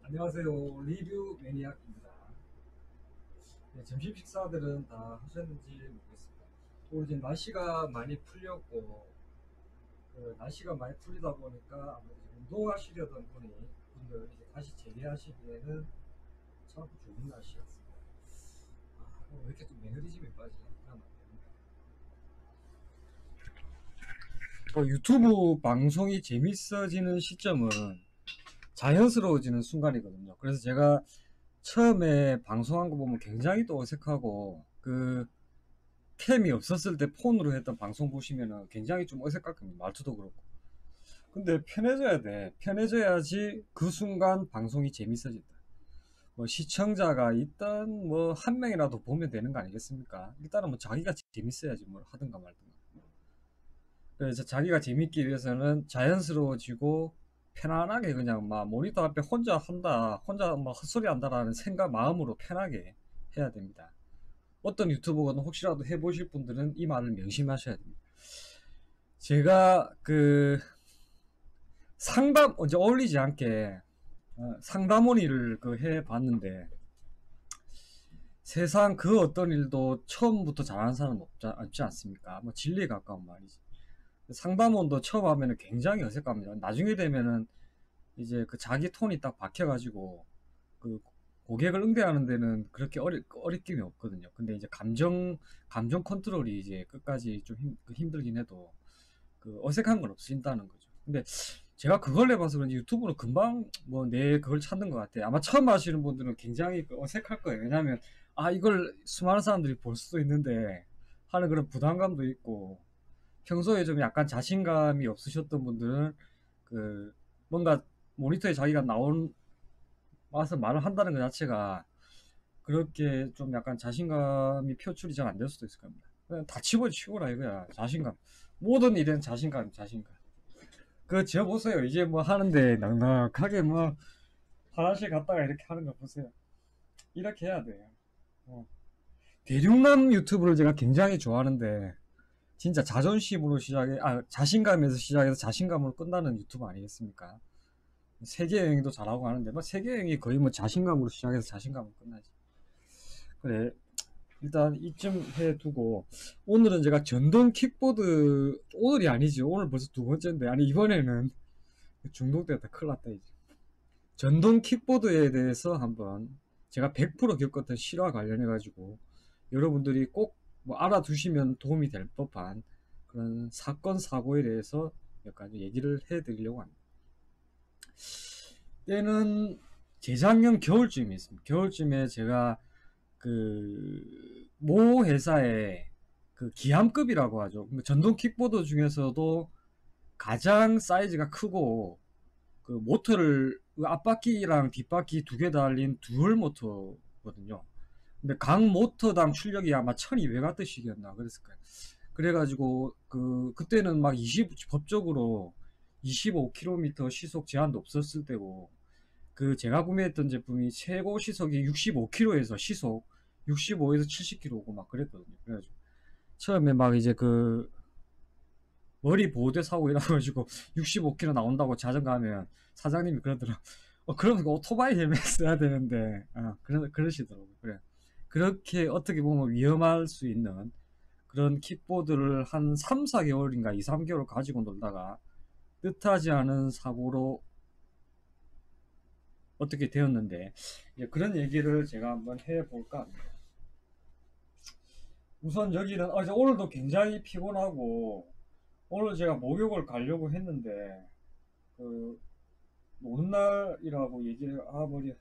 안녕하세요. 리뷰 매니악입니다. 네, 점심 식사들은 다 하셨는지 모르겠습니다. 오늘 이제 날씨가 많이 풀렸고, 날씨가 많이 풀리다 보니까 아무래도 운동하시려던 분들 이제 다시 재개하시기에는 참 좋은 날씨였습니다. 왜 이렇게 또 매너리즘에 빠지냐? 그러면 안 됩니다. 유튜브 방송이 재밌어지는 시점은 자연스러워지는 순간이거든요. 그래서 제가 처음에 방송한 거 보면 굉장히 또 어색하고, 캠이 없었을 때 폰으로 했던 방송 보시면은 굉장히 좀 어색할 겁니다. 말투도 그렇고. 근데 편해져야 돼. 편해져야지 그 순간 방송이 재밌어진다. 뭐 시청자가 일단 뭐 한 명이라도 보면 되는 거 아니겠습니까? 일단은 뭐 자기가 재밌어야지 뭘 하든가 말든가. 그래서 자기가 재밌기 위해서는 자연스러워지고 편안하게 그냥 막 모니터 앞에 혼자 한다, 혼자 막 헛소리 한다라는 생각, 마음으로 편하게 해야 됩니다. 어떤 유튜버거든 혹시라도 해보실 분들은 이 말을 명심하셔야 됩니다. 제가 상담 이제 어울리지 않게 상담원일을 해봤는데 세상 그 어떤 일도 처음부터 잘하는 사람은 없지 않습니까? 뭐 진리에 가까운 말이지. 상담원도 처음 하면은 굉장히 어색합니다. 나중에 되면은 이제 그 자기 톤이 딱 박혀가지고 그 고객을 응대하는 데는 그렇게 어렵김이 없거든요. 근데 이제 감정 컨트롤이 이제 끝까지 좀 힘들긴 해도 어색한 건 없어진다는 거죠. 근데 제가 그걸 해봐서 그런지 유튜브는 금방 뭐 그걸 찾는 것 같아요. 아마 처음 하시는 분들은 굉장히 어색할 거예요. 왜냐하면 이걸 수많은 사람들이 볼 수도 있는데 하는 그런 부담감도 있고 평소에 좀 약간 자신감이 없으셨던 분들은 뭔가 모니터에 자기가 와서 말을 한다는 것 자체가 그렇게 좀 약간 자신감이 표출이 잘 안 될 수도 있을 겁니다. 그냥 다 치워라 이거야. 자신감. 모든 일에는 자신감. 저 보세요. 이제 뭐 하는데 넉넉하게 뭐 화장실 갔다가 이렇게 하는 거 보세요. 이렇게 해야 돼요. 어. 대륙남 유튜브를 제가 굉장히 좋아하는데 진짜 자신감에서 시작해서 자신감으로 끝나는 유튜브 아니겠습니까? 세계 여행도 잘하고 하는데 뭐 세계 여행이 거의 뭐 자신감으로 시작해서 자신감으로 끝나지. 그래, 일단 이쯤 해두고 오늘은 제가 전동 킥보드, 오늘이 아니지, 오늘 벌써 두 번째인데, 아니 이번에는 중독되었다, 큰일 났다 이제. 전동 킥보드에 대해서 한번 제가 100% 겪었던 실화 관련해 가지고 여러분들이 꼭 뭐 알아두시면 도움이 될 법한 그런 사건 사고에 대해서 몇 가지 얘기를 해 드리려고 합니다. 때는 재작년 겨울쯤에 있습니다. 겨울쯤에 제가 그 모 회사에 그 기암급이라고 하죠. 전동 킥보드 중에서도 가장 사이즈가 크고 그 모터를 그 앞바퀴랑 뒷바퀴 두 개 달린 듀얼 모터거든요. 근데 각 모터당 출력이 아마 1200W씩이었나 그랬을 거예요. 그래가지고 그때는 막 법적으로 25km 시속 제한도 없었을 때고, 그 제가 구매했던 제품이 최고 시속이 65km에서 시속 65에서 70km고 막 그랬거든요. 그래가지고 처음에 막 이제 그 머리 보호대 사고 이래가지고 65km 나온다고 자전거 하면 사장님이 그러더라. 그러면 오토바이 헬멧 써야 되는데, 그러시더라고요. 그래. 그렇게 어떻게 보면 위험할 수 있는 그런 킥보드를 한 3, 4개월인가 2, 3개월 가지고 놀다가 뜻하지 않은 사고로 어떻게 되었는데, 그런 얘기를 제가 한번 해볼까 합니다. 우선 여기는 이제 오늘도 굉장히 피곤하고, 오늘 제가 목욕을 가려고 했는데 그 노는 날이라고 얘기를 하버리.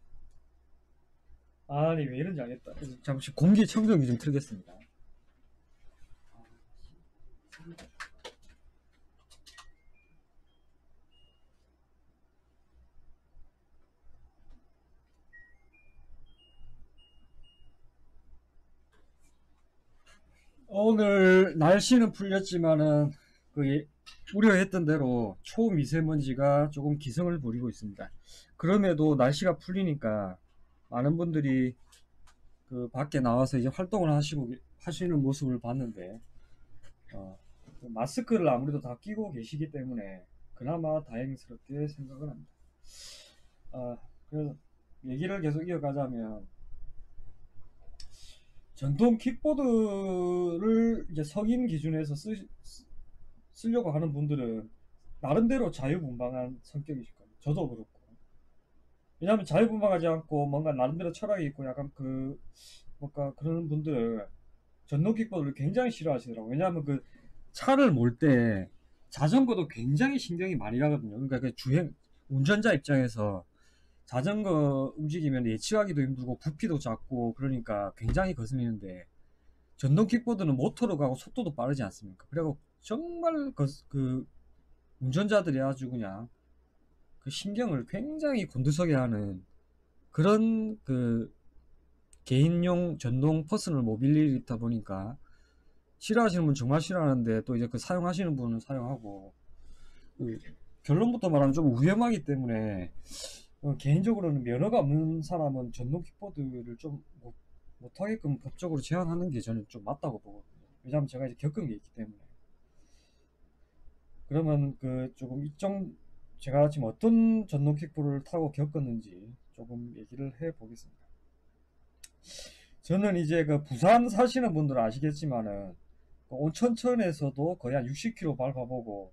아니 왜 이런지 알겠다. 잠시 공기청정기 좀 틀겠습니다. 오늘 날씨는 풀렸지만은 우려했던 대로 초미세먼지가 조금 기승을 부리고 있습니다. 그럼에도 날씨가 풀리니까 많은 분들이 그 밖에 나와서 이제 활동을 하시는 모습을 봤는데, 마스크를 아무래도 다 끼고 계시기 때문에 그나마 다행스럽게 생각을 합니다. 그래서 얘기를 계속 이어가자면, 전동 킥보드를 이제 성인 기준에서 쓰려고 하는 분들은 나름대로 자유분방한 성격이실 거예요. 저도 그렇고. 왜냐하면 자유분방하지 않고 뭔가 나름대로 철학이 있고 약간 뭔가 그런 분들 전동 킥보드를 굉장히 싫어하시더라고요. 왜냐하면 그 차를 몰 때 자전거도 굉장히 신경이 많이 가거든요. 그러니까 운전자 입장에서 자전거 움직이면 예측하기도 힘들고 부피도 작고 그러니까 굉장히 거슬리는데, 전동 킥보드는 모터로 가고 속도도 빠르지 않습니까? 그리고 정말 운전자들이 아주 그냥 그 신경을 굉장히 곤두서게 하는 그런 개인용 전동 퍼스널 모빌리티다 보니까 싫어하시는 분 정말 싫어하는데, 또 이제 사용하시는 분은 사용하고, 그 결론부터 말하면 좀 위험하기 때문에 개인적으로는 면허가 없는 사람은 전동 킥보드를 좀 못하게끔 법적으로 제한하는 게 저는 좀 맞다고 보거든요. 왜냐하면 제가 이제 겪은 게 있기 때문에. 그러면 조금 제가 지금 어떤 전동 킥보드를 타고 겪었는지 조금 얘기를 해 보겠습니다. 저는 이제 부산 사시는 분들은 아시겠지만은 온천천에서도 거의 한 60km 밟아보고,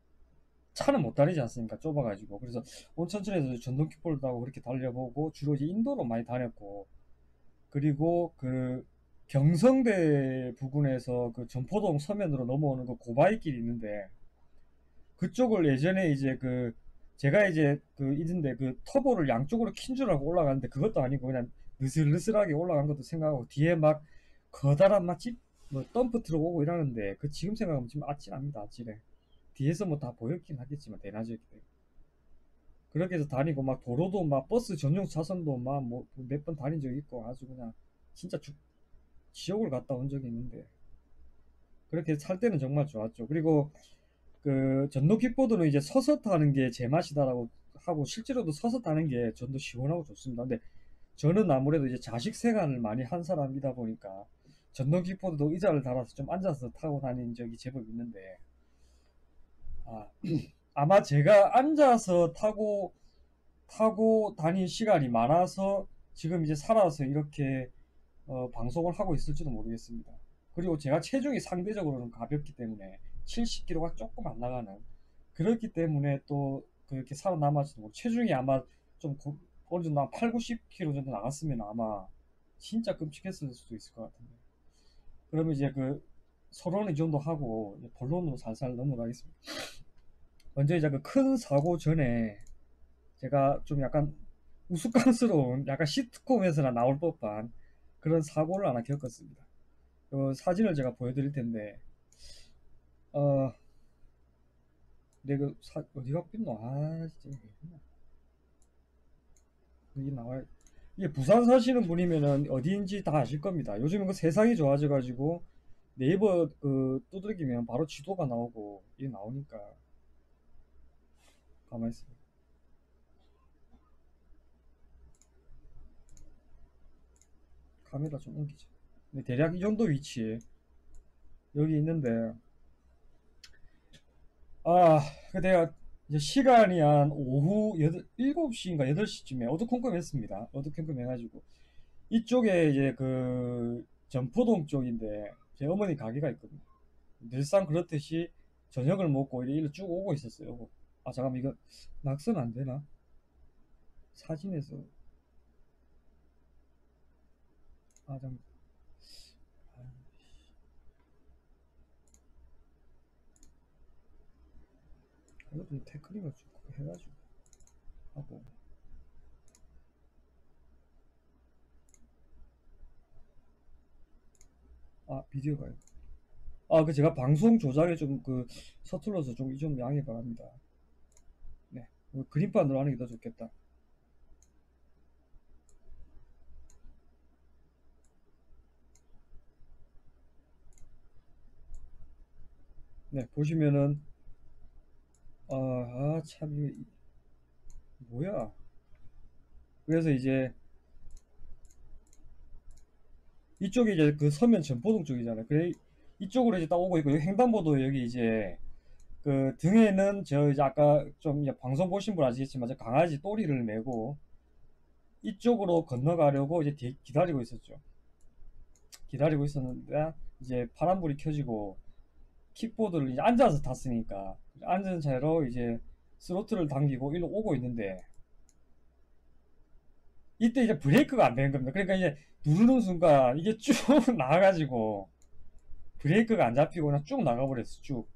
차는 못 다니지 않습니까? 좁아가지고. 그래서 온천천에서 전동 킥보드 타고 그렇게 달려보고, 주로 이제 인도로 많이 다녔고, 그리고 경성대 부근에서 전포동 서면으로 넘어오는 고바위길이 있는데, 그쪽을 예전에 이제 제가 이제 이던데 터보를 양쪽으로 킨 줄 알고 올라갔는데 그것도 아니고 그냥 느슬느슬하게 올라간 것도 생각하고, 뒤에 막 커다란 뭐 덤프 트럭 오고 이러는데, 지금 생각하면 지금 아찔합니다. 아찔해. 뒤에서 뭐 다 보였긴 하겠지만 대낮이었기 때문에. 그렇게 해서 다니고, 막 도로도 막 버스 전용 차선도 막 뭐 몇 번 다닌 적 있고, 아주 그냥 진짜 지옥을 갔다 온 적이 있는데, 그렇게 살 때는 정말 좋았죠. 그리고 전동 킥보드는 이제 서서 타는 게 제 맛이다라고 하고, 실제로도 서서 타는 게 전 더 시원하고 좋습니다. 근데 저는 아무래도 이제 자식 생활을 많이 한 사람이다 보니까 전동 킥보드도 의자를 달아서 좀 앉아서 타고 다닌 적이 제법 있는데, 아, 아마 제가 앉아서 타고 다닌 시간이 많아서 지금 이제 살아서 이렇게 방송을 하고 있을지도 모르겠습니다. 그리고 제가 체중이 상대적으로는 가볍기 때문에 70kg가 조금 안 나가는, 그렇기 때문에 또 그렇게 살아남았지도 모르고, 체중이 아마 좀 어느 정도 한 8, 90kg 정도 나갔으면 아마 진짜 끔찍했을 수도 있을 것 같은데. 그러면 이제 그 서론을 이 정도 하고 이제 본론으로 살살 넘어가겠습니다. 먼저 이제 그 큰 사고 전에 제가 좀 약간 우스꽝스러운 약간 시트콤에서나 나올 법한 그런 사고를 하나 겪었습니다. 그 사진을 제가 보여드릴 텐데 어 내가 어디가 삐노 아 진짜 여기 나와요. 이게 부산 사시는 분이면은 어디인지 다 아실 겁니다. 요즘은 그 세상이 좋아져가지고 네이버 그 두드리기면 바로 지도가 나오고 이게 나오니까 가만히 있어요. 카메라 좀 옮기죠. 근데 대략 이 정도 위치에 여기 있는데 아, 그 내가 이제 시간이 한 오후 7시인가 8시쯤에 어두컴컴했습니다. 어두컴컴해가지고 이쪽에 이제 그 전포동 쪽인데 제 어머니 가게가 있거든요. 늘상 그렇듯이 저녁을 먹고 이리로 쭉 오고 있었어요. 아, 잠깐만, 이거 낙서는 안 되나? 사진에서. 아, 잠깐. 아, 이것도 태클링을 좀 해가지고 하고. 아, 비디오가요. 아, 그 제가 방송 조작에 좀 그 서툴러서 좀 이 좀 양해 바랍니다. 네. 그림판으로 하는 게 더 좋겠다. 네, 보시면은, 참, 이게, 뭐야. 그래서 이제, 이쪽이 이제 그 서면 전포동 쪽이잖아요. 그래, 이쪽으로 이제 딱 오고 있고, 여기 횡단보도 여기 이제, 그 등에는 저 이제 아까 좀 이제 방송 보신 분 아시겠지만, 저 강아지 또리를 메고, 이쪽으로 건너가려고 이제 기다리고 있었죠. 기다리고 있었는데, 이제 파란불이 켜지고, 킥보드를 이제 앉아서 탔으니까, 앉은 채로 이제 스로틀을 당기고 일로 오고 있는데, 이때 이제 브레이크가 안 되는 겁니다. 그러니까 이제 누르는 순간 이게 쭉 나가가지고 브레이크가 안 잡히고 그냥 쭉 나가버렸어. 쭉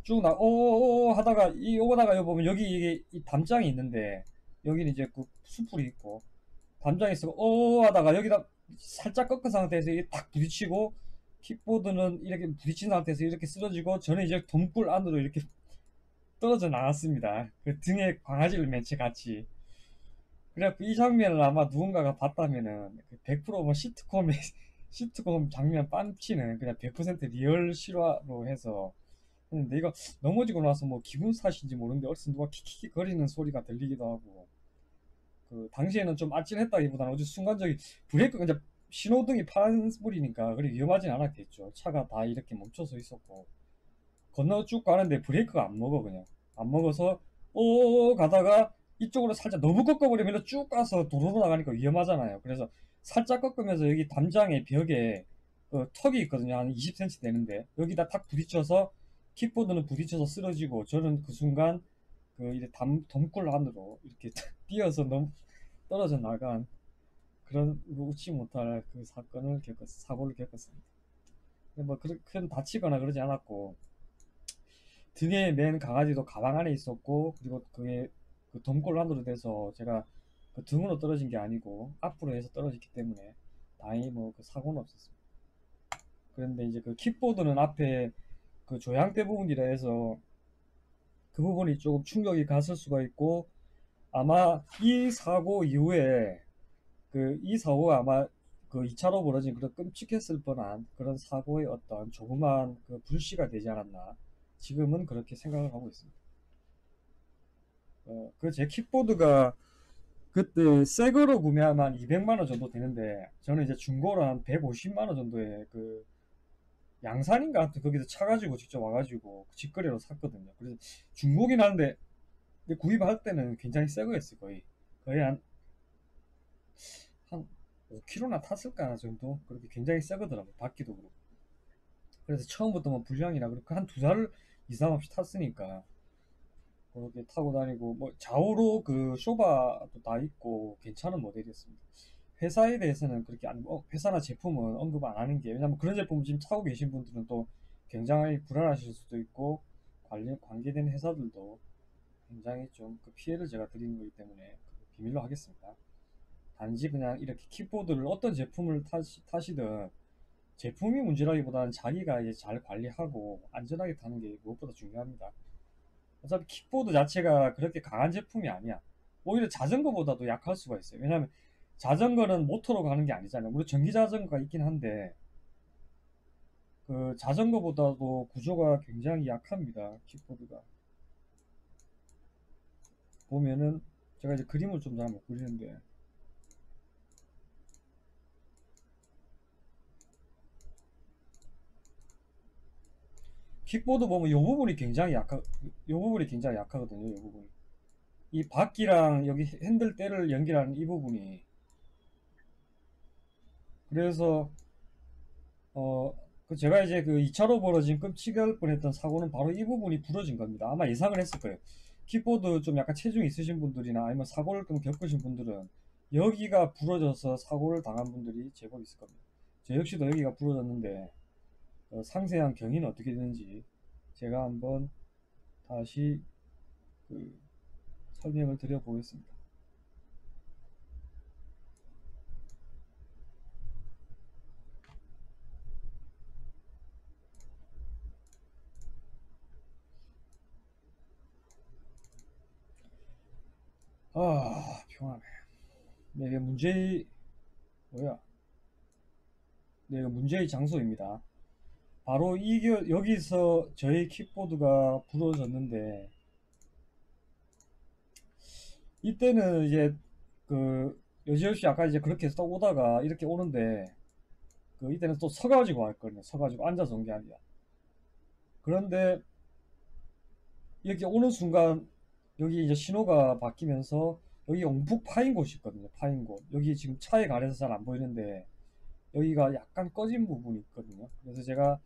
오오오 하다가 이 오다가 여기 보면 여기 이게 이 담장이 있는데 여기는 이제 그 수풀이 있고 담장이 있어 오 하다가 여기다 살짝 꺾은 상태에서 이게 탁 부딪히고 킥보드는 이렇게 부딪힌 상태에서 이렇게 쓰러지고 저는 이제 덤불 안으로 이렇게 떨어져 나왔습니다. 그 등에 광아지를 맨 채 같이. 그래갖고 이 장면을 아마 누군가가 봤다면은 100%뭐 시트콤의 시트콤 장면 빤치는 그냥 100% 리얼 실화로 해서 했는데 이거 넘어지고 나서 뭐 기분 탓인지 모르는데 어디서 누가 킥킥 거리는 소리가 들리기도 하고 그 당시에는 좀 아찔했다기보다는 어제 순간적인 브레이크가 이제 신호등이 파란불이니까 그리 위험하진 않았겠죠. 차가 다 이렇게 멈춰서 있었고 건너 쭉 가는데 브레이크가 안 먹어 그냥 안 먹어서 오 가다가 이쪽으로 살짝 너무 꺾어버리면 쭉 가서 도로로 나가니까 위험하잖아요. 그래서 살짝 꺾으면서 여기 담장에 벽에 턱이 있거든요. 한 20cm 되는데 여기다 탁 부딪혀서 킥보드는 부딪혀서 쓰러지고 저는 그 순간 그 이제 덤굴 안으로 이렇게 뛰어서 너무 떨어져 나간 그런 웃지 못할 그 사고를 겪었습니다. 근데 뭐 큰 다치거나 그러지 않았고 등에 맨 강아지도 가방 안에 있었고 그리고 그게 그 덤골 안으로 돼서 제가 그 등으로 떨어진 게 아니고 앞으로 해서 떨어졌기 때문에 다행히 뭐 그 사고는 없었습니다. 그런데 이제 그 킥보드는 앞에 그 조향대 부분이라 해서 그 부분이 조금 충격이 갔을 수가 있고 아마 이 사고 이후에 그 이 사고가 아마 그 2차로 벌어진 그런 끔찍했을 뻔한 그런 사고의 어떤 조그만 그 불씨가 되지 않았나 지금은 그렇게 생각을 하고 있습니다. 그 제 킥보드가 그때 새 거로 구매하면 한 200만 원 정도 되는데 저는 이제 중고로 한 150만 원 정도에 그 양산인가 하여튼 거기서 차가지고 직접 와가지고 직거래로 샀거든요. 그래서 중고긴 한데 구입할 때는 굉장히 새 거였어요. 거의 한 5km나 탔을까 정도 그렇게 굉장히 새 거더라고요. 바퀴도 그렇고. 그래서 처음부터 뭐 불량이라 그렇게 한 두 달을 이상 없이 탔으니까 그렇게 타고 다니고 뭐 좌우로 그 쇼바도 다 있고 괜찮은 모델이었습니다. 회사에 대해서는 그렇게 회사나 제품은 언급 안 하는 게, 왜냐면 그런 제품 지금 사고 계신 분들은 또 굉장히 불안하실 수도 있고, 관계된 회사들도 굉장히 좀 그 피해를 제가 드리는 거기 때문에 비밀로 하겠습니다. 단지 그냥 이렇게 킥보드를 어떤 제품을 타시든 제품이 문제라기보다는 자기가 이제 잘 관리하고 안전하게 타는 게 무엇보다 중요합니다. 어차피 킥보드 자체가 그렇게 강한 제품이 아니야. 오히려 자전거보다도 약할 수가 있어요. 왜냐하면 자전거는 모터로 가는 게 아니잖아요. 물론 전기 자전거가 있긴 한데 그 자전거보다도 구조가 굉장히 약합니다. 킥보드가. 보면은 제가 이제 그림을 좀 잘 못 그리는데 킥보드 보면 요 부분이 굉장히 요 부분이 굉장히 약하거든요. 요 부분이. 이 바퀴랑 여기 핸들대를 연결하는 이 부분이. 그래서 그 제가 이제 그 2차로 벌어진 끔찍할 뻔했던 사고는 바로 이 부분이 부러진 겁니다. 아마 예상을 했을 거예요. 킥보드 좀 약간 체중이 있으신 분들이나 아니면 사고를 좀 겪으신 분들은 여기가 부러져서 사고를 당한 분들이 제법 있을 겁니다. 저 역시도 여기가 부러졌는데 상세한 경위는 어떻게 되는지 제가 한번 다시 그 설명을 드려 보겠습니다. 아, 평안해. 네, 이게 뭐야? 네, 이거 문제의 장소입니다. 바로 여기서 저희 킥보드가 부러졌는데, 이때는 이제 그 여지없이 아까 이제 그렇게 해서 오다가 이렇게 오는데, 그 이때는 또 서가지고 왔거든요. 서가지고 앉아서 온 게 아니라. 그런데 이렇게 오는 순간 여기 이제 신호가 바뀌면서 여기 옹북 파인 곳이 있거든요. 파인 곳. 여기 지금 차에 가려서 잘 안 보이는데 여기가 약간 꺼진 부분이 있거든요. 그래서 제가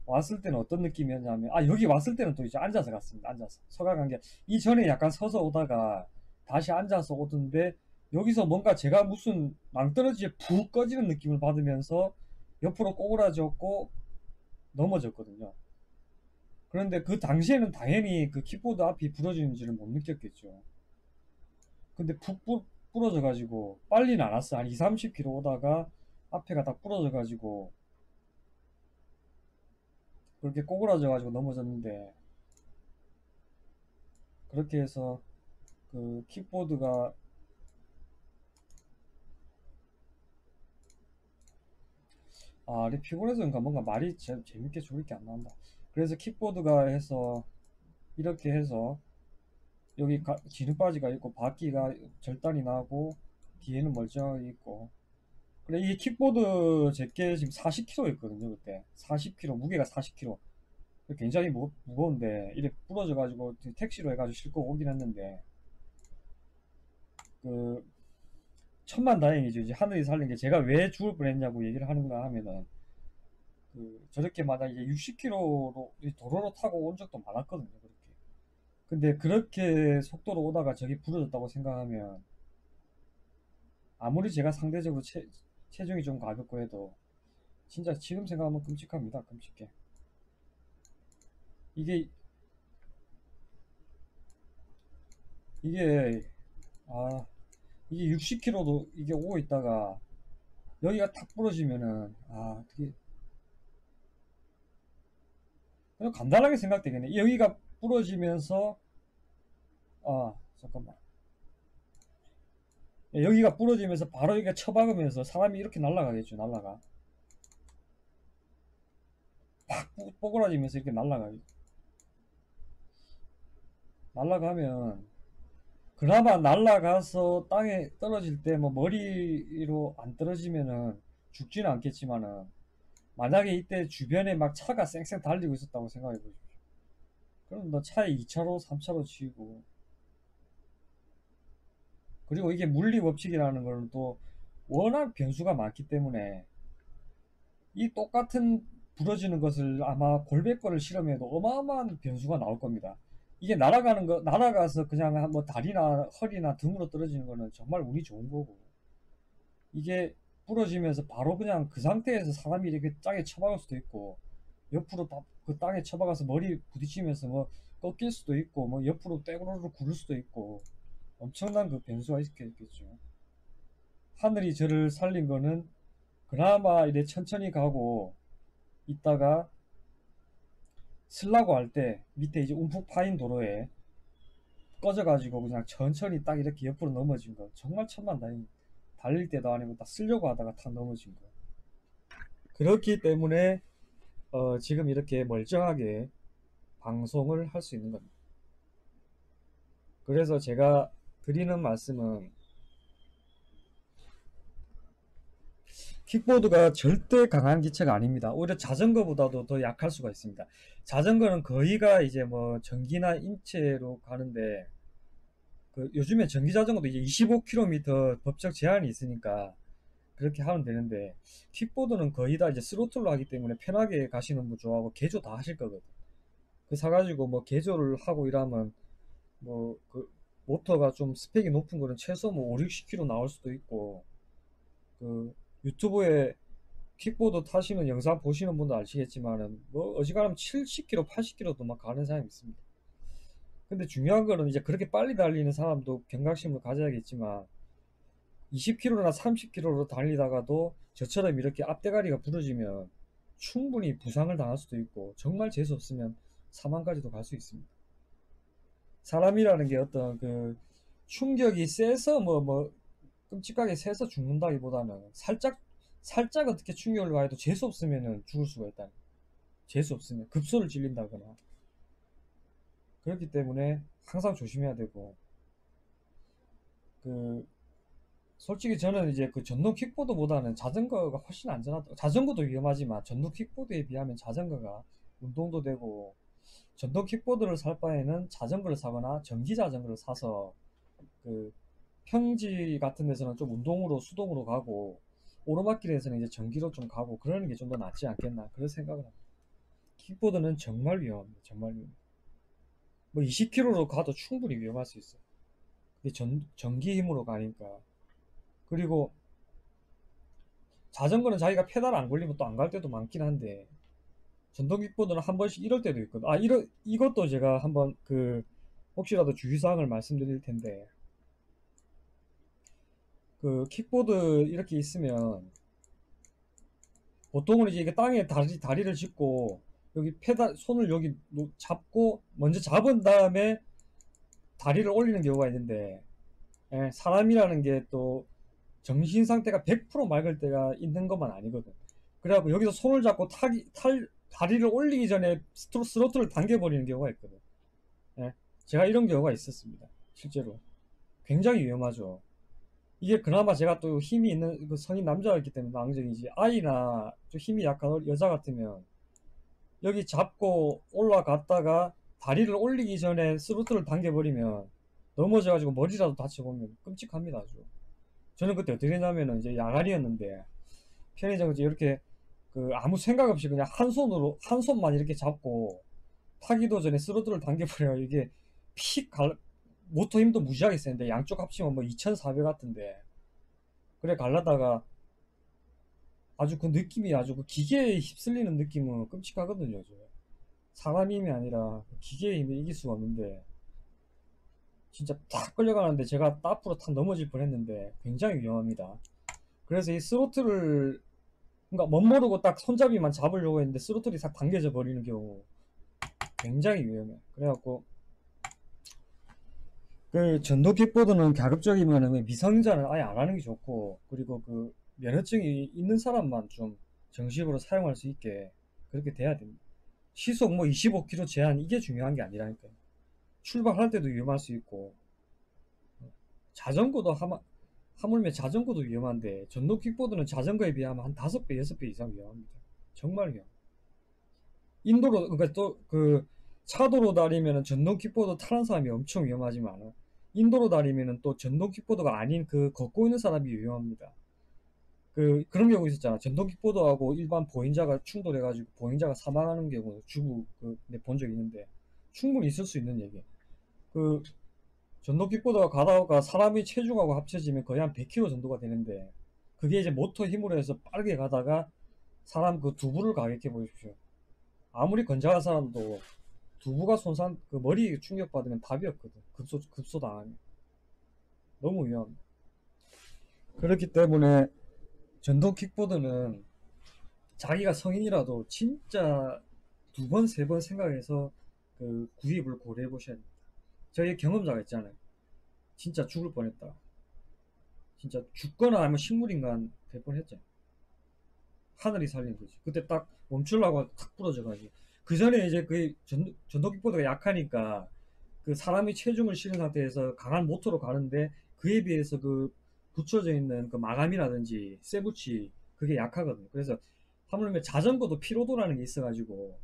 왔을 때는 어떤 느낌이었냐면, 여기 왔을 때는 또 이제 앉아서 갔습니다. 앉아서 서가 간 게, 이전에 약간 서서 오다가 다시 앉아서 오던데 여기서 뭔가 제가 무슨 낭떠러지에 푹 꺼지는 느낌을 받으면서 옆으로 꼬꾸라졌고 넘어졌거든요. 그런데 그 당시에는 당연히 그 킥보드 앞이 부러지는지를 못 느꼈겠죠. 근데 푹 부러져 가지고 빨리는 안 왔어. 한 2, 30km 오다가 앞에가 다 부러져 가지고 그렇게 꼬꾸라져 가지고 넘어졌는데, 그렇게 해서 그 킥보드가, 내 피곤해서 그런가 뭔가 말이 재밌게 좋을 게 안 나온다. 그래서 킥보드가 해서 이렇게 해서 여기 기름바지가 있고 바퀴가 절단이 나고 뒤에는 멀쩡하게 있고. 그래, 이 킥보드 제게 지금 40kg였거든요. 그때 40kg, 무게가 40kg. 굉장히 무거운데 이렇게 부러져 가지고 택시로 해가지고 싣고 오긴 했는데, 그 천만 다행이죠. 이제 하늘이 살린 게, 제가 왜 죽을 뻔했냐고 얘기를 하는가 하면은 저렇게 만약에 60km로 도로로 타고 온 적도 많았거든요. 그렇게. 근데 그렇게 속도로 오다가 저기 부러졌다고 생각하면 아무리 제가 상대적으로 체중이 좀 가볍고 해도 진짜 지금 생각하면 끔찍합니다. 끔찍해. 이게 이게 아 이게 60km도 이게 오고 있다가 여기가 탁 부러지면은 어떻게, 그냥 간단하게 생각되겠네. 여기가 부러지면서, 잠깐만. 여기가 부러지면서 바로 여기가 쳐박으면서 사람이 이렇게 날아가겠죠. 팍 뽀그라지면서 이렇게 날아가면 그나마 날아가서 땅에 떨어질 때 뭐 머리로 안 떨어지면은 죽지는 않겠지만은, 만약에 이때 주변에 막 차가 쌩쌩 달리고 있었다고 생각해 보십시오. 그럼 너 차에 2차로 3차로 치고, 그리고 이게 물리 법칙이라는 거는 또 워낙 변수가 많기 때문에 이 똑같은 부러지는 것을 아마 골백 번을 실험해도 어마어마한 변수가 나올 겁니다. 이게 날아가서 그냥 뭐 다리나 허리나 등으로 떨어지는 거는 정말 운이 좋은 거고, 이게 부러지면서 바로 그냥 그 상태에서 사람이 이렇게 땅에 처박을 수도 있고, 옆으로 그 땅에 처박아서 머리 부딪히면서 뭐 꺾일 수도 있고, 뭐 옆으로 떼구르르 구를 수도 있고, 엄청난 그 변수가 있겠죠. 하늘이 저를 살린 거는 그나마 이래 천천히 가고 있다가 슬라고 할 때 밑에 이제 움푹 파인 도로에 꺼져가지고 그냥 천천히 딱 이렇게 옆으로 넘어진 거, 정말 천만다행. 달릴 때도 아니고 딱 쓰려고 하다가 탁 넘어진 거. 그렇기 때문에 지금 이렇게 멀쩡하게 방송을 할 수 있는 겁니다. 그래서 제가 드리는 말씀은, 킥보드가 절대 강한 기체가 아닙니다. 오히려 자전거보다도 더 약할 수가 있습니다. 자전거는 거의가 이제 뭐 전기나 인체로 가는데, 그 요즘에 전기 자전거도 이제 25km 법적 제한이 있으니까 그렇게 하면 되는데, 킥보드는 거의 다 이제 스로틀로 하기 때문에 편하게 가시는 분 좋아하고 개조 다 하실 거거든. 그 사가지고 뭐 개조를 하고 이러면 뭐 그 모터가 좀 스펙이 높은 거는 최소 뭐 5, 60km 나올 수도 있고, 그 유튜브에 킥보드 타시는 영상 보시는 분도 아시겠지만은 뭐 어지간하면 70km, 80km도 막 가는 사람이 있습니다. 근데 중요한 거는 이제 그렇게 빨리 달리는 사람도 경각심을 가져야겠지만, 20km나 30km로 달리다가도 저처럼 이렇게 앞대가리가 부러지면 충분히 부상을 당할 수도 있고, 정말 재수 없으면 사망까지도 갈 수 있습니다. 사람이라는 게 어떤 그 충격이 세서 뭐 끔찍하게 세서 죽는다기보다는 살짝 어떻게 충격을 가해도 재수 없으면 죽을 수가 있다. 재수 없으면 급소를 질린다거나. 그렇기 때문에 항상 조심해야 되고, 그 솔직히 저는 이제 그 전동 킥보드보다는 자전거가 훨씬 안전하다. 자전거도 위험하지만 전동 킥보드에 비하면 자전거가 운동도 되고, 전동 킥보드를 살 바에는 자전거를 사거나 전기 자전거를 사서 그 평지 같은 데서는 좀 운동으로 수동으로 가고, 오르막길에서는 이제 전기로 좀 가고 그러는 게 좀 더 낫지 않겠나 그런 생각을 합니다. 킥보드는 정말 위험합니다. 정말 위험. 뭐 20km로 가도 충분히 위험할 수 있어요. 이게 전기 힘으로 가니까. 그리고 자전거는 자기가 페달 안 걸리면 또 안 갈 때도 많긴 한데, 전동 킥보드는 한 번씩 이럴 때도 있거든. 이것도 제가 한번 그 혹시라도 주의사항을 말씀드릴 텐데, 그 킥보드 이렇게 있으면 보통은 이제 이게 땅에 다리를 짚고 여기 페달 손을 여기 잡고 먼저 잡은 다음에 다리를 올리는 경우가 있는데, 사람이라는 게 또 정신 상태가 100% 맑을 때가 있는 것만 아니거든. 그래갖고 여기서 손을 잡고 다리를 올리기 전에 스로틀을 당겨버리는 경우가 있거든. 예, 제가 이런 경우가 있었습니다. 실제로. 굉장히 위험하죠. 이게 그나마 제가 또 힘이 있는 그 성인 남자였기 때문에 나은적이지, 아이나 좀 힘이 약한 여자 같으면 여기 잡고 올라갔다가 다리를 올리기 전에 스로틀을 당겨버리면 넘어져가지고 머리라도 다쳐보면 끔찍합니다. 아주. 저는 그때 어떻게 했냐면은 이제 야간이었는데 편의점에서 이렇게 그 아무 생각 없이 그냥 한 손만 이렇게 잡고 타기도 전에 스로틀을 당겨버려요. 이게 픽 모터 힘도 무지하게 세는데 양쪽 합치면 뭐 2400 같은데, 그래 갈라다가 아주 그 느낌이, 아주 그 기계에 휩쓸리는 느낌은 끔찍하거든요. 사람 힘이 아니라 기계의 힘을 이길 수가 없는데, 진짜 탁 끌려가는데 제가 앞으로 탁 넘어질 뻔했는데 굉장히 위험합니다. 그래서 이 스로틀을, 그러니까 멋모르고 딱 손잡이만 잡으려고 했는데 스로틀이 싹 당겨져 버리는 경우 굉장히 위험해. 그래갖고 그 전동 킥보드는 가급적이면 미성년자는 아예 안 하는 게 좋고, 그리고 그 면허증이 있는 사람만 좀 정식으로 사용할 수 있게 그렇게 돼야 됩니다. 시속 뭐 25km 제한 이게 중요한 게 아니라니까요. 출발할 때도 위험할 수 있고, 자전거도 하물며 자전거도 위험한데 전동 킥보드는 자전거에 비하면 한 5배, 6배 이상 위험합니다. 정말 위험. 인도로, 그러니까 또 그 차도로 다니면은 전동 킥보드 타는 사람이 엄청 위험하지만, 인도로 다니면은 또 전동 킥보드가 아닌 그 걷고 있는 사람이 위험합니다. 그런 경우 있었잖아. 전동 킥보드하고 일반 보행자가 충돌해가지고 보행자가 사망하는 경우 주부 본 적 있는데, 충분히 있을 수 있는 얘기. 그 전동 킥보드가 가다가 사람이 체중하고 합쳐지면 거의 한 100kg 정도가 되는데, 그게 이제 모터 힘으로 해서 빠르게 가다가 사람 그 두부를 가격해 보십시오. 아무리 건장한 사람도 두부가 손상, 그 머리 충격받으면 답이 없거든. 급소 당하면. 너무 위험해. 그렇기 때문에 전동 킥보드는 자기가 성인이라도 진짜 두 번, 세 번 생각해서 그 구입을 고려해 보셔야 됩니다. 저희 경험자가 있잖아요. 진짜 죽을 뻔했다. 진짜 죽거나 아니면 식물인간 될 뻔했죠. 하늘이 살린 거지. 그때 딱 멈추려고 탁 부러져가지고. 그 전에 이제 그 전동 킥보드가 약하니까 그 사람이 체중을 실은 상태에서 강한 모터로 가는데 그에 비해서 그 붙여져 있는 그 마감이라든지 쇠붙이 그게 약하거든요. 그래서 하물며 자전거도 피로도라는 게 있어가지고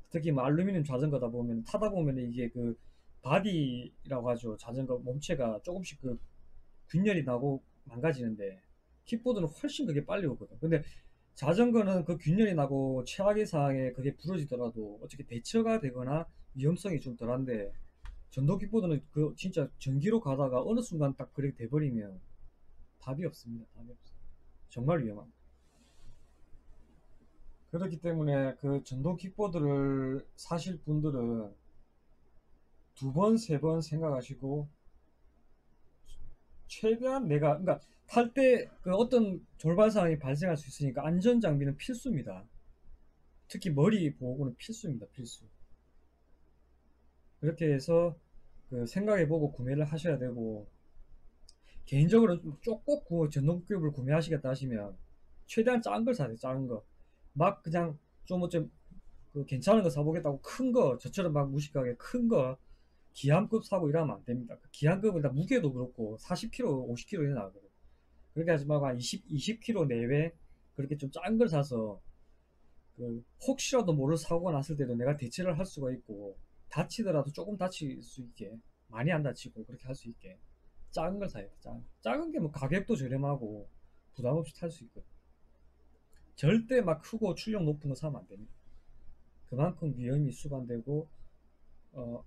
특히 뭐 알루미늄 자전거다 보면 타다 보면 이게 그 바디라고 하죠. 자전거 몸체가 조금씩 그 균열이 나고 망가지는데 킥보드는 훨씬 그게 빨리 오거든. 근데 자전거는 그 균열이 나고 최악의 상황에 그게 부러지더라도 어떻게 대처가 되거나 위험성이 좀 덜한데 전동 킥보드는 그 진짜 전기로 가다가 어느 순간 딱 그렇게 돼버리면 답이 없습니다. 답이 없어요. 정말 위험합니다. 그렇기 때문에 그 전동 킥보드를 사실 분들은 두 번, 세 번 생각하시고 최대한 내가 그러니까 탈 때 그 어떤 돌발 상황이 발생할 수 있으니까 안전 장비는 필수입니다. 특히 머리 보호구는 필수입니다. 필수. 그렇게 해서 그 생각해보고 구매를 하셔야 되고 개인적으로 쪽꼭 전동기업을 구매하시겠다 하시면 최대한 작은 걸 사세요. 작은 거. 막 그냥 좀 그 괜찮은 거 사보겠다고 큰 거, 저처럼 막 무식하게 큰 거 기한급 사고 이러면 안 됩니다. 기한급은 다 무게도 그렇고 40kg, 50kg 이래 나가거든. 그렇게 하지 말고 한 20kg 내외 그렇게 좀 작은 걸 사서 그 혹시라도 모를 사고가 났을 때도 내가 대처를 할 수가 있고 다치더라도 조금 다칠 수 있게 많이 안 다치고 그렇게 할 수 있게 작은 걸 사야 돼. 작은 게 뭐 가격도 저렴하고 부담 없이 탈 수 있고 절대 막 크고 출력 높은 거 사면 안 됩니다. 그만큼 위험이 수반되고 어,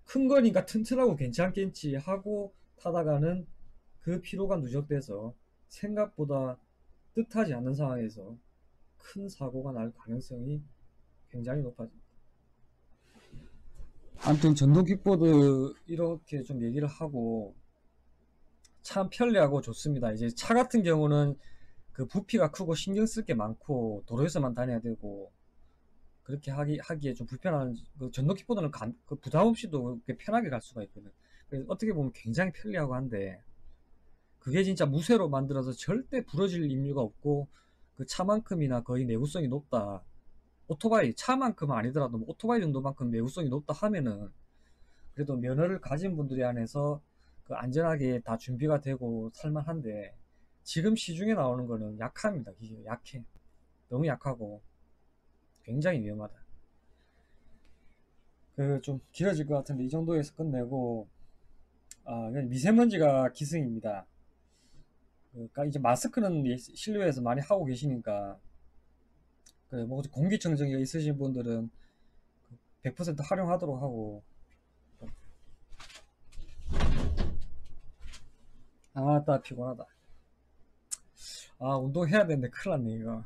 큰 거니까 튼튼하고 괜찮겠지 하고 타다가는 그 피로가 누적돼서 생각보다 뜻하지 않는 상황에서 큰 사고가 날 가능성이 굉장히 높아집니다. 아무튼 전동 킥보드 이렇게 좀 얘기를 하고 참 편리하고 좋습니다. 이제 차 같은 경우는 그 부피가 크고 신경 쓸 게 많고 도로에서만 다녀야 되고 그렇게 하기에 좀 불편한 그 전동 킥보드는 그 부담 없이도 편하게 갈 수가 있거든. 그래서 어떻게 보면 굉장히 편리하고 한데 그게 진짜 무쇠로 만들어서 절대 부러질 임무가 없고 그 차만큼이나 거의 내구성이 높다. 오토바이 차만큼은 아니더라도 뭐 오토바이 정도만큼 내구성이 높다 하면은 그래도 면허를 가진 분들이 안에서 그 안전하게 다 준비가 되고 살만한데 지금 시중에 나오는 거는 약합니다. 기계가 약해. 너무 약하고 굉장히 위험하다. 그 좀 길어질 것 같은데 이 정도에서 끝내고 이건 미세먼지가 기승입니다. 그러니까 이제 마스크는 실내에서 많이 하고 계시니까 그뭐 공기청정기가 있으신 분들은 100% 활용하도록 하고 아따 피곤하다. 운동해야 되는데 큰일 났네 이거.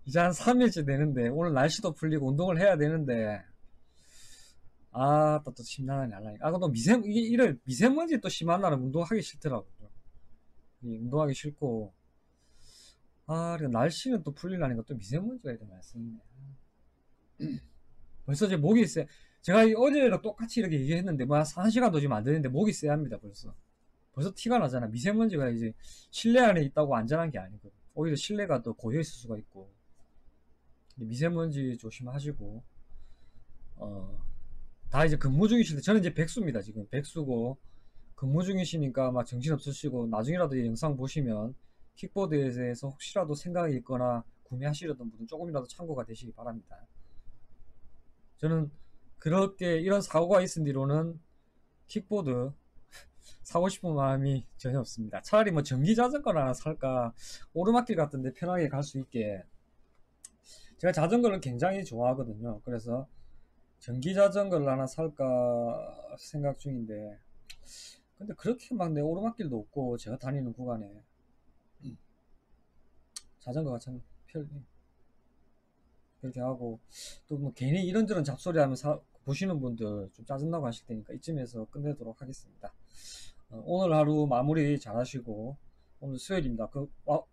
이제 한 3일째 되는데 오늘 날씨도 풀리고 운동을 해야 되는데 또 심란하네 알라니까. 그또 이게 이래 미세먼지 또 심한 날은 운동하기 싫더라고. 운동하기 싫고 그리고 날씨는 또 풀리려니까 또 미세먼지가 이렇게 말씀이네. 벌써 제 목이 쎄. 제가 어제랑 똑같이 이렇게 얘기했는데 뭐 한 시간도 지금 안 되는데 목이 쎄합니다 벌써 티가 나잖아. 미세먼지가 이제 실내 안에 있다고 안전한 게 아니거든. 오히려 실내가 더 고여 있을 수가 있고 미세먼지 조심하시고 다 이제 근무 중이실 때 저는 이제 백수입니다. 지금 백수고 근무 중이시니까 막 정신 없으시고 나중이라도 이 영상 보시면 킥보드에 대해서 혹시라도 생각이 있거나 구매하시려던 분은 조금이라도 참고가 되시기 바랍니다. 저는 그렇게 이런 사고가 있은 뒤로는 킥보드 사고 싶은 마음이 전혀 없습니다. 차라리 뭐 전기 자전거를 하나 살까 오르막길 같은데 편하게 갈 수 있게 제가 자전거를 굉장히 좋아하거든요. 그래서 전기 자전거를 하나 살까 생각 중인데 근데 그렇게 막 내 오르막길도 없고 제가 다니는 구간에 자전거가 참 그렇게 하고 또 뭐 괜히 이런저런 잡소리 하면서 보시는 분들 좀 짜증나고 하실 테니까 이쯤에서 끝내도록 하겠습니다. 오늘 하루 마무리 잘 하시고 오늘 수요일입니다.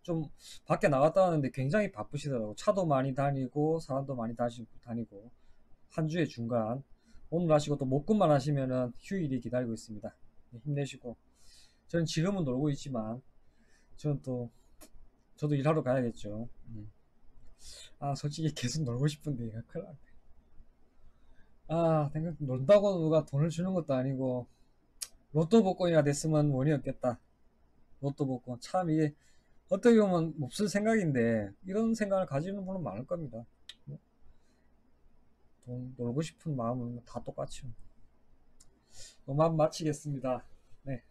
좀 밖에 나갔다 왔는데 굉장히 바쁘시더라고. 차도 많이 다니고 사람도 많이 다니고 한 주의 중간 오늘 하시고 또 목금만 하시면은 휴일이 기다리고 있습니다. 네, 힘내시고 저는 지금은 놀고 있지만 저는 또 저도 일하러 가야겠죠. 솔직히 계속 놀고 싶은데 이거 큰일 났네. 생각 논다고 누가 돈을 주는 것도 아니고 로또 복권이나 됐으면 원이었겠다. 로또 복권 참 이게 어떻게 보면 몹쓸 생각인데 이런 생각을 가지는 분은 많을 겁니다. 돈 놀고 싶은 마음은 다 똑같죠. 그만 마치겠습니다. 네.